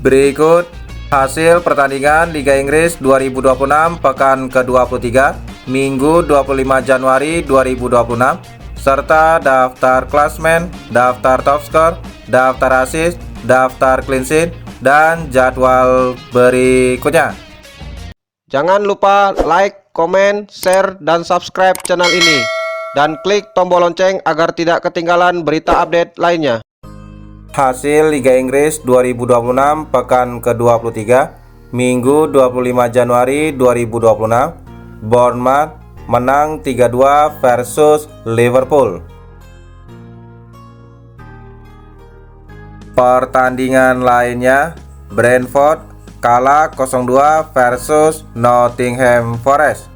Berikut hasil pertandingan Liga Inggris 2026 pekan ke-23 Minggu 25 Januari 2026 serta daftar klasmen, daftar top skor, daftar assist, daftar clean sheet, dan jadwal berikutnya. Jangan lupa like, komen, share, dan subscribe channel ini dan klik tombol lonceng agar tidak ketinggalan berita update lainnya. Hasil Liga Inggris 2026 pekan ke-23 Minggu 25 Januari 2026. Bournemouth menang 3-2 versus Liverpool. Pertandingan lainnya, Brentford kalah 0-2 versus Nottingham Forest.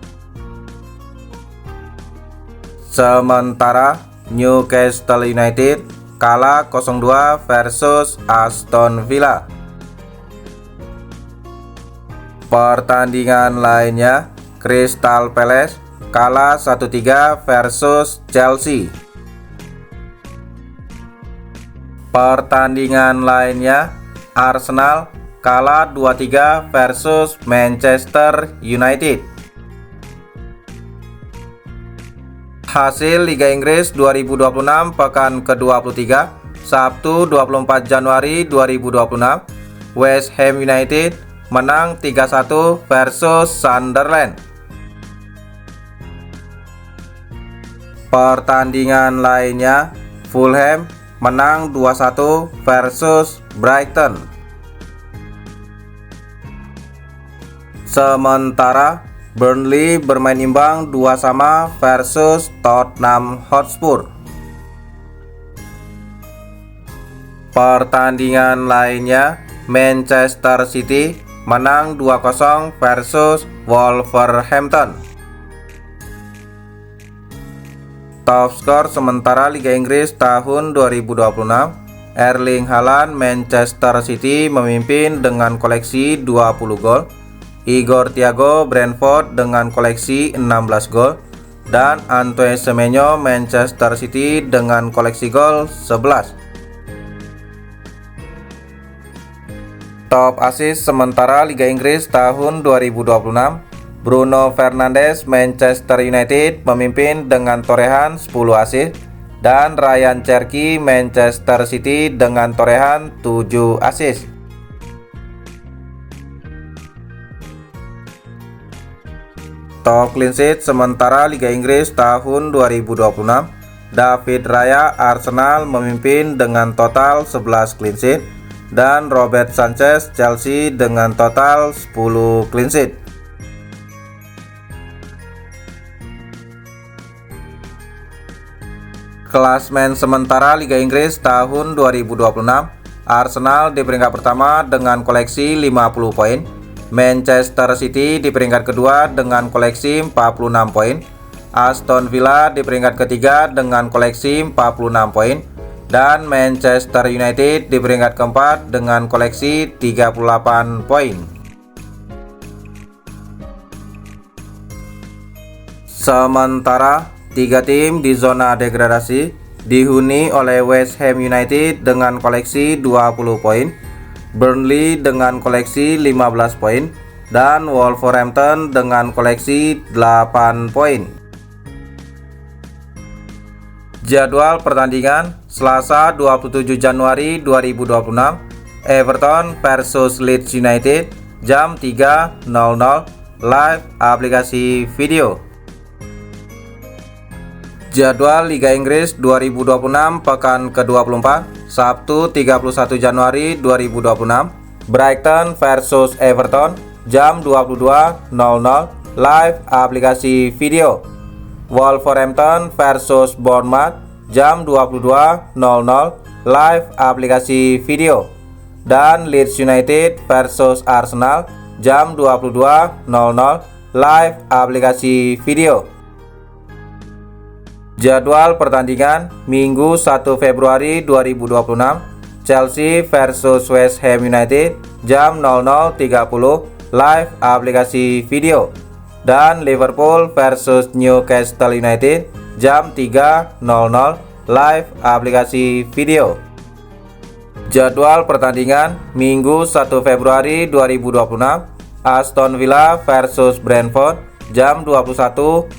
Sementara Newcastle United kalah 0-2 versus Aston Villa. Pertandingan lainnya, Crystal Palace kalah 1-3 versus Chelsea. Pertandingan lainnya, Arsenal kalah 2-3 versus Manchester United. Hasil Liga Inggris 2026 pekan ke-23 Sabtu 24 Januari 2026. West Ham United menang 3-1 versus Sunderland. Pertandingan lainnya, Fulham menang 2-1 versus Brighton. Sementara Burnley bermain imbang 2-2 versus Tottenham Hotspur. Pertandingan lainnya, Manchester City menang 2-0 versus Wolverhampton. Top skor sementara Liga Inggris tahun 2026, Erling Haaland Manchester City memimpin dengan koleksi 20 gol. Igor Thiago Brentford dengan koleksi 16 gol, dan Antoine Semenyo Manchester City dengan koleksi gol 11. Top assist sementara Liga Inggris tahun 2026, Bruno Fernandes Manchester United memimpin dengan torehan 10 assist, dan Ryan Cherky Manchester City dengan torehan 7 assist. Top clean sheet sementara Liga Inggris tahun 2026, David Raya Arsenal memimpin dengan total 11 clean sheet, dan Robert Sanchez Chelsea dengan total 10 clean sheet. Klasmen sementara Liga Inggris tahun 2026, Arsenal di peringkat pertama dengan koleksi 50 poin. Manchester City di peringkat kedua dengan koleksi 46 poin. Aston Villa di peringkat ketiga dengan koleksi 46 poin. Dan Manchester United di peringkat keempat dengan koleksi 38 poin. Sementara tiga tim di zona degradasi dihuni oleh West Ham United dengan koleksi 20 poin, Burnley dengan koleksi 15 poin, dan Wolverhampton dengan koleksi 8 poin. Jadwal pertandingan Selasa 27 Januari 2026, Everton versus Leeds United jam 3.00 live aplikasi video. Jadwal Liga Inggris 2026 pekan ke-24 Sabtu 31 Januari 2026, Brighton versus Everton jam 22.00 live aplikasi video. Wolverhampton versus Bournemouth jam 22.00 live aplikasi video. Dan Leeds United versus Arsenal jam 22.00 live aplikasi video. Jadwal pertandingan Minggu 1 Februari 2026, Chelsea versus West Ham United jam 00.30 live aplikasi video. Dan Liverpool versus Newcastle United jam 3.00 live aplikasi video. Jadwal pertandingan Minggu 1 Februari 2026, Aston Villa versus Brentford jam 21.00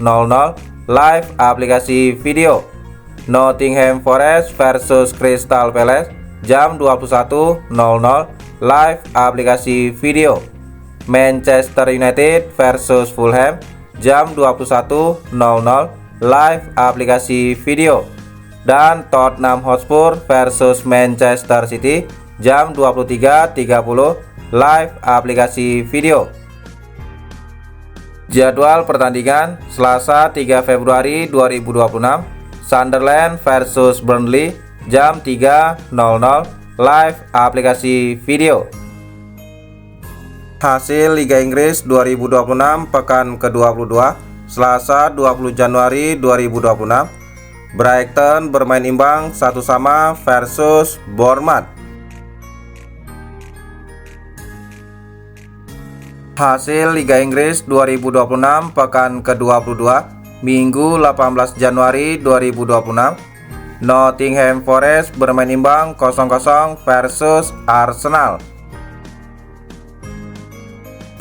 live aplikasi video. Nottingham Forest versus Crystal Palace jam 21.00 live aplikasi video. Manchester United versus Fulham jam 21.00 live aplikasi video. Dan Tottenham Hotspur versus Manchester City jam 23.30 live aplikasi video. Jadwal pertandingan Selasa 3 Februari 2026, Sunderland versus Burnley jam 3.00 live aplikasi video. Hasil Liga Inggris 2026 pekan ke-22 Selasa 20 Januari 2026, Brighton bermain imbang 1-1 versus Bournemouth. Hasil Liga Inggris 2026 pekan ke-22 Minggu 18 Januari 2026, Nottingham Forest bermain imbang 0-0 versus Arsenal.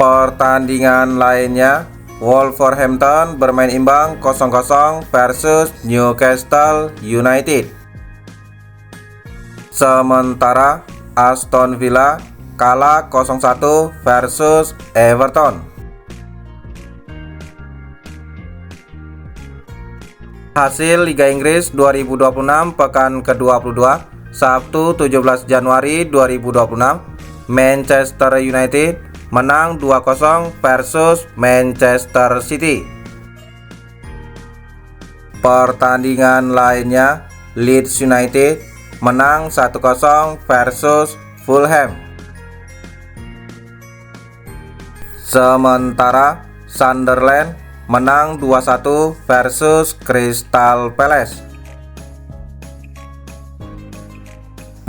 Pertandingan lainnya, Wolverhampton bermain imbang 0-0 versus Newcastle United. Sementara Aston Villa kalah 0-1 versus Everton. Hasil Liga Inggris 2026 pekan ke-22 Sabtu 17 Januari 2026, Manchester United menang 2-0 versus Manchester City. Pertandingan lainnya, Leeds United menang 1-0 versus Fulham. Sementara Sunderland menang 2-1 versus Crystal Palace.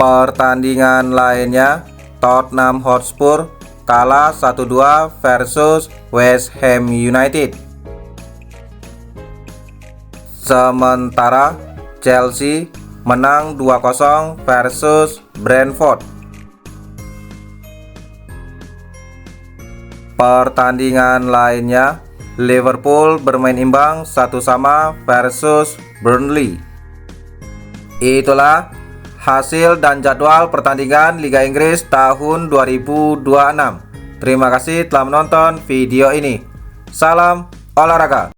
Pertandingan lainnya, Tottenham Hotspur kalah 1-2 versus West Ham United. Sementara Chelsea menang 2-0 versus Brentford. Pertandingan lainnya, Liverpool bermain imbang 1-1 versus Burnley. Itulah hasil dan jadwal pertandingan Liga Inggris tahun 2026. Terima kasih telah menonton video ini. Salam olahraga.